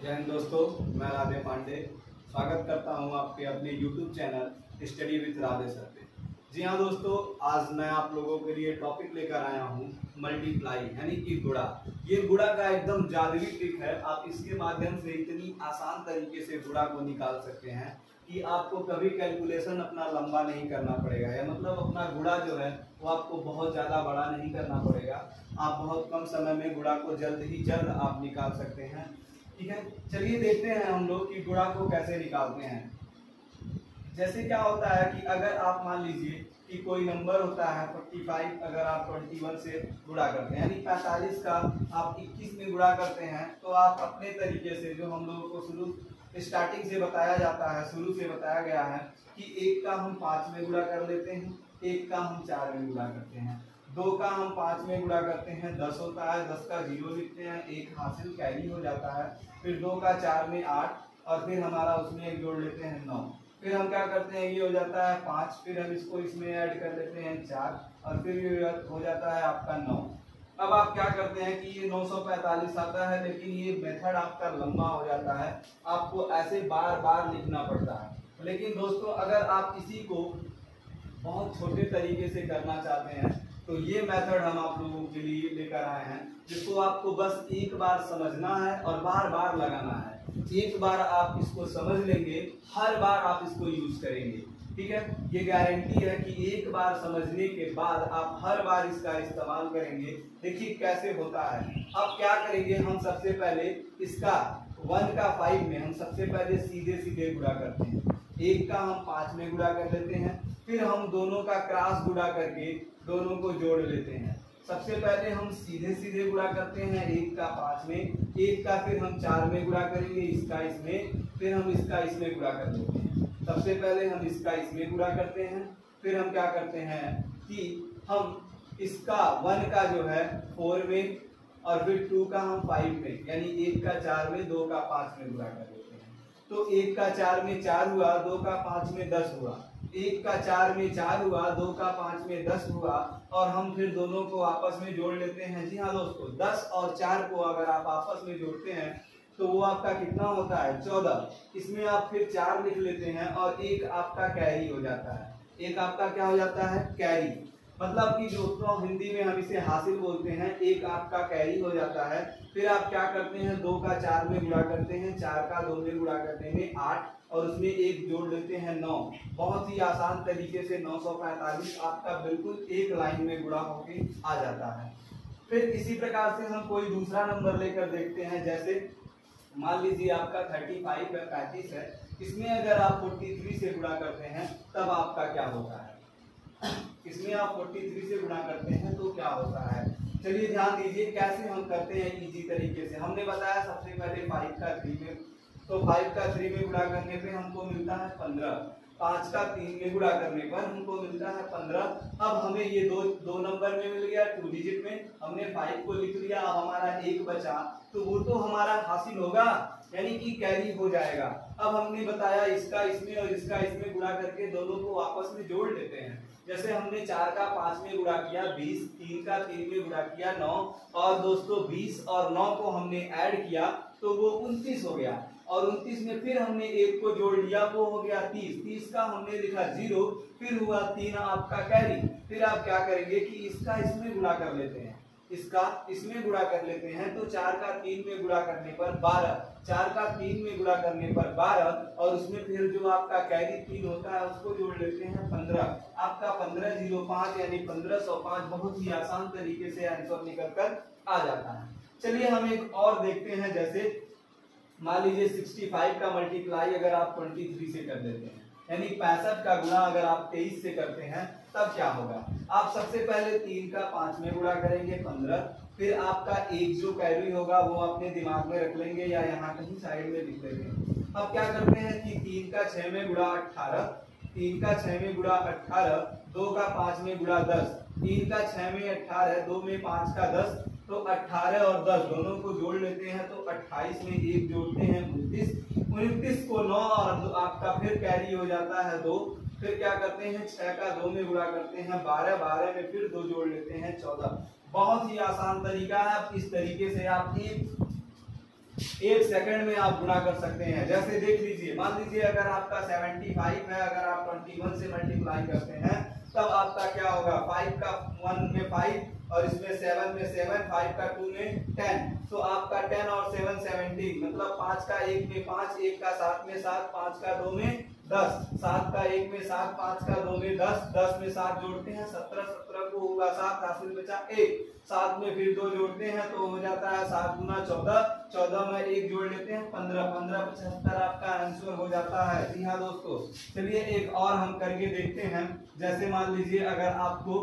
जय हिंद दोस्तों, मैं राधे पांडे स्वागत करता हूं आपके अपने YouTube channel study with Radhe sir पे। जी हाँ दोस्तों, आज मैं आप लोगों के लिए टॉपिक लेकर आया हूं मल्टीप्लाई यानी कि गुणा। ये गुणा का एकदम जादुई ट्रिक है। आप इसके माध्यम से इतनी आसान तरीके से गुणा को निकाल सकते हैं कि आपको कभी कैलकुलेशन अपना लंबा नहीं करना पड़ेगा, या मतलब अपना गुणा जो है वो आपको बहुत ज़्यादा बड़ा नहीं करना पड़ेगा। आप बहुत कम समय में गुणा को जल्द ही जल्द आप निकाल सकते हैं। ठीक है, चलिए देखते हैं हम लोग कि गुणा को कैसे निकालते हैं। जैसे क्या होता है कि अगर आप मान लीजिए कि कोई नंबर होता है 45, अगर आप 21 से गुणा करते हैं यानी 45 का आप 21 में गुणा करते हैं, तो आप अपने तरीके से जो हम लोगों को शुरू स्टार्टिंग से बताया जाता है, शुरू से बताया गया है कि 1 का हम 5 में गुणा कर लेते हैं, 1 का हम 4 में गुणा करते हैं, 2 का हम 5 में गुणा करते हैं, 10 होता है, 10 का 0 लिखते हैं, 1 हासिल कैरी हो जाता है, फिर 2 का 4 में 8 और फिर हमारा उसमें एक जोड़ लेते हैं 9। फिर हम क्या करते हैं, ये हो जाता है 5, फिर हम इसको इसमें ऐड कर लेते हैं 4 और फिर ये हो जाता है आपका 9। अब आप क्या करते हैं कि ये 945 आता है, लेकिन ये मेथड आपका लंबा हो जाता है, आपको ऐसे बार बार लिखना पड़ता है। लेकिन दोस्तों, अगर आप इसी को बहुत छोटे तरीके से करना चाहते हैं तो ये मेथड हम आप लोगों के लिए लेकर आए हैं, जिसको आपको बस एक बार समझना है और बार बार लगाना है। एक बार आप इसको समझ लेंगे, हर बार आप इसको यूज करेंगे। ठीक है, ये गारंटी है कि एक बार समझने के बाद आप हर बार इसका इस्तेमाल करेंगे। देखिए कैसे होता है। अब क्या करेंगे, हम सबसे पहले इसका 1 का 5 में हम सबसे पहले सीधे सीधे गुणा करते हैं। 1 का हम 5 में गुणा कर लेते हैं, फिर हम दोनों का क्रॉस गुणा करके दोनों को जोड़ लेते हैं। सबसे पहले हम सीधे सीधे गुणा करते हैं 1 का 5 में, 1 का फिर हम 4 में गुणा करेंगे, इसका इसमें, फिर हम इसका इसमें गुणा कर लेते हैं। सबसे पहले हम इसका इसमें गुणा करते हैं, फिर हम क्या करते हैं कि हम इसका 1 का जो है 4 में और फिर 2 का हम 5 में, यानी 1 का 4 में, 2 का 5 में गुणा कर लेते हैं। तो 1 का 4 में 4 हुआ, 2 का 5 में 10 हुआ, 1 का 4 में 4 हुआ, 2 का 5 में 10 हुआ, और हम फिर दोनों को आपस में जोड़ लेते हैं। जी हाँ दोस्तों, 10 और 4 को अगर आप आपस में जोड़ते हैं तो वो आपका कितना होता है, 14। इसमें आप फिर 4 लिख लेते हैं और एक आपका कैरी हो जाता है। एक आपका क्या हो जाता है, कैरी। मतलब कि दोस्तों हिंदी में हम इसे हासिल बोलते हैं, एक आपका कैरी हो जाता है। फिर आप क्या करते हैं, 2 का 4 में गुणा करते हैं, 4 का 2 में गुणा करने में 8 और उसमें एक जोड़ लेते हैं 9। बहुत ही आसान तरीके से 945 आपका बिल्कुल एक लाइन में गुणा होके आ जाता है। फिर इसी प्रकार से हम कोई दूसरा नंबर लेकर देखते हैं। जैसे मान लीजिए आपका 35 है, 35 है, इसमें अगर आप 43 से गुणा करते हैं तब आपका क्या होता है, इसमें आप 43 से गुणा करते हैं तो क्या होता है। चलिए ध्यान दीजिए कैसे हम करते हैं इजी तरीके से। हमने बताया सबसे पहले 5 का 3 में, तो 5 का 3 में गुणा करने पे हमको मिलता है 15, 5 का 3 में गुणा करने पर हमको मिलता है 15। अब हमें ये दो नंबर में मिल गया, 2 डिजिट में हमने 5 को लिख लिया। अब हमारा 1 बचा तो वो तो हमारा हासिल होगा, यानी कि कैरी हो जाएगा। अब हमने बताया इसका इसमें और इसका इसमें गुणा करके दोनों को आपस में जोड़ लेते हैं। जैसे हमने 4 का 5 में गुणा किया 20, 3 का 3 में गुणा किया 9, और दोस्तों 20 और 9 को हमने ऐड किया तो वो 29 हो गया, और 29 में फिर हमने 1 को जोड़ लिया, वो हो गया 30। 30 का हमने लिखा 0, फिर हुआ 3 आपका कैरी। फिर आप क्या करेंगे कि इसका इसमें गुणा कर लेते हैं, इसका इसमें गुणा कर लेते हैं, तो 4 का 3 में गुणा करने पर 12, 4 का 3 में गुणा करने पर 12, और उसमें फिर जो आपका कैरी 3 होता है उसको जोड़ लेते हैं 15। आपका 1505 यानी 1505 बहुत ही आसान तरीके से आंसर निकल कर आ जाता है। चलिए हम एक और देखते हैं। जैसे मान लीजिए 65 का मल्टीप्लाई अगर आप 23 से कर देते हैं, यानी 65 का गुणा अगर आप 23 से करते हैं तब क्या होगा। आप सबसे पहले 3 का 5 में गुणा करेंगे 15, फिर आपका एक जो कैरी होगा वो अपने दिमाग में रख लेंगे या यहाँ कहीं साइड में लिख लेंगे। अब क्या करते हैं कि 3 का 6 में गुणा 18, 3 का 6 में गुणा 18, 2 का 5 में गुणा 10, 3 का 6 में 18, 2 में 5 का 10, तो 18 और 10 दोनों को जोड़ लेते हैं तो 28 में 1 जोड़ते हैं 29, 29 को 9 और आपका फिर कैरी हो जाता है 2। फिर क्या करते हैं, 6 का 2 में गुणा करते हैं 12, 12 में फिर 2 जोड़ लेते हैं 14। बहुत ही आसान तरीका है। इस तरीके से आप 1 सेकंड में आप गुणा कर सकते हैं। जैसे देख लीजिए, मान लीजिए अगर आपका 75 है, अगर आप 21 से मल्टीप्लाई करते हैं तब आपका क्या होगा, 5 का 1 में 5 और इसमें 7 में 7, 5 का 2 में 10, तो आपका 10 और 7 17, मतलब 5 का 1 में 5, 1 का 7 में 7, 5 का 2 में 10, 7 का 1 में 7, 5 का 2 में 10, 10 में 7 जोड़ते हैं 17, 17 को होगा 7, हासिल बचा 1, 7 में फिर 2 जोड़ते हैं तो हो जाता है 7 गुना 14, 14 में 1 जोड़ लेते हैं 15, 15 75 आपका आंसर हो जाता है। जी हाँ दोस्तों, चलिए एक और हम करके देखते हैं। जैसे मान लीजिए अगर आपको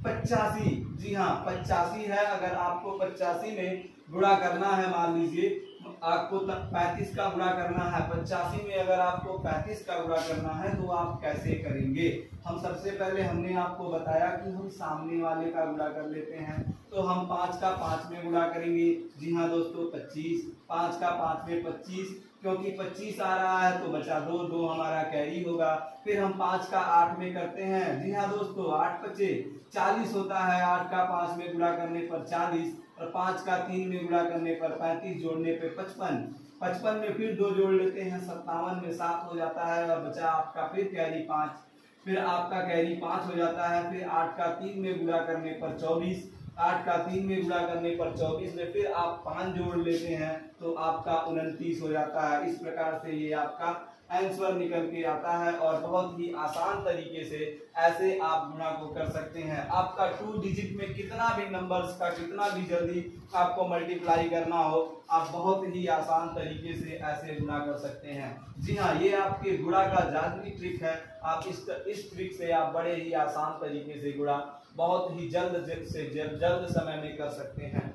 85, जी हाँ 85 है, अगर आपको 85 में गुणा करना है, मान लीजिए आपको 35 का गुणा करना है, 85 में अगर आपको 35 का गुणा करना है तो आप कैसे करेंगे। हम सबसे पहले हमने आपको बताया कि हम सामने वाले का गुणा कर लेते हैं, तो हम 5 का 5 में गुणा करेंगे। जी हाँ दोस्तों 25, 5 का 5 में 25, क्योंकि 25 आ रहा है तो बचा 2, 2 हमारा कैरी होगा। फिर हम 5 का 8 में करते हैं। जी हाँ दोस्तों 8 बचे 40 होता है, 8 का 5 में गुणा करने पर 40 और 5 का 3 में गुणा करने पर 35, जोड़ने पे 55, 55 में फिर 2 जोड़ लेते हैं 57 में 7 हो जाता है और बचा आपका फिर कैरी 5, फिर आपका कैरी 5 हो जाता है। फिर 8 का 3 में गुणा करने पर 24, 8 का 3 में गुणा करने पर 24 में फिर आप 5 जोड़ लेते हैं तो आपका 29 हो जाता है। इस प्रकार से ये आपका आंसर निकल के आता है और बहुत ही आसान तरीके से ऐसे आप गुणा को कर सकते हैं। आपका 2 डिजिट में कितना भी नंबर्स का कितना भी जल्दी आपको मल्टीप्लाई करना हो, आप बहुत ही आसान तरीके से ऐसे गुणा कर सकते हैं। जी हाँ, ये आपके गुणा का जादुई ट्रिक है। आप इस ट्रिक से आप बड़े ही आसान तरीके से गुणा बहुत ही जल्द समय में कर सकते हैं।